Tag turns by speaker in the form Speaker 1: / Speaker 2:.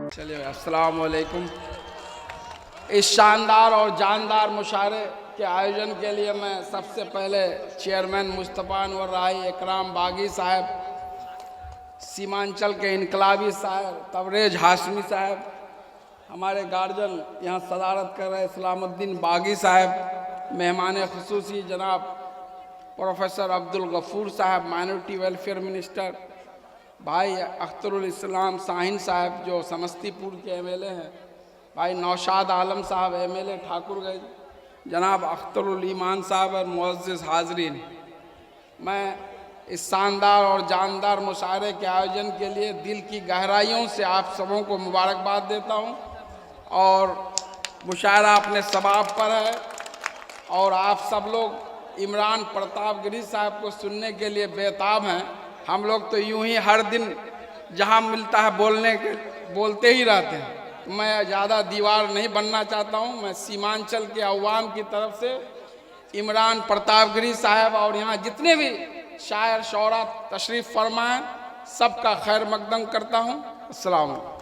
Speaker 1: चलिए, अस्सलाम वालेकुम। इस शानदार और जानदार मुशायरे के आयोजन के लिए मैं सबसे पहले चेयरमैन मुस्तफ़ा अनवर राही इकराम बागी साहब, सीमांचल के इनकलाबी साहब तबरेज हाशमी साहब, हमारे गार्जियन यहाँ सदारत कर रहे इस्लामुद्दीन बागी साहब, मेहमान खुसूसी जनाब प्रोफेसर अब्दुल गफूर साहब माइनॉरिटी वेलफेयर मिनिस्टर, भाई अख्तरुल इस्लाम साहिन साहब जो समस्तीपुर के एमएलए हैं, भाई नौशाद आलम साहब एमएलए ठाकुरगंज, जनाब अख्तरुल ईमान साहब और मुअज़्ज़िज़ हाज़रीन, मैं इस शानदार और जानदार मुशायरे के आयोजन के लिए दिल की गहराइयों से आप सबों को मुबारकबाद देता हूं। और मुशायरा अपने सबाब पर है और आप सब लोग इमरान प्रतापगिरी साहब को सुनने के लिए बेताब हैं। हम लोग तो यूं ही हर दिन जहां मिलता है बोलते ही रहते हैं। तो मैं ज़्यादा दीवार नहीं बनना चाहता हूं। मैं सीमांचल के अवाम की तरफ से इमरान प्रतापगिरी साहब और यहाँ जितने भी शायर शौरा तशरीफ़ फरमाएं सबका खैर मकदम करता हूँ। अस्सलाम वालेकुम।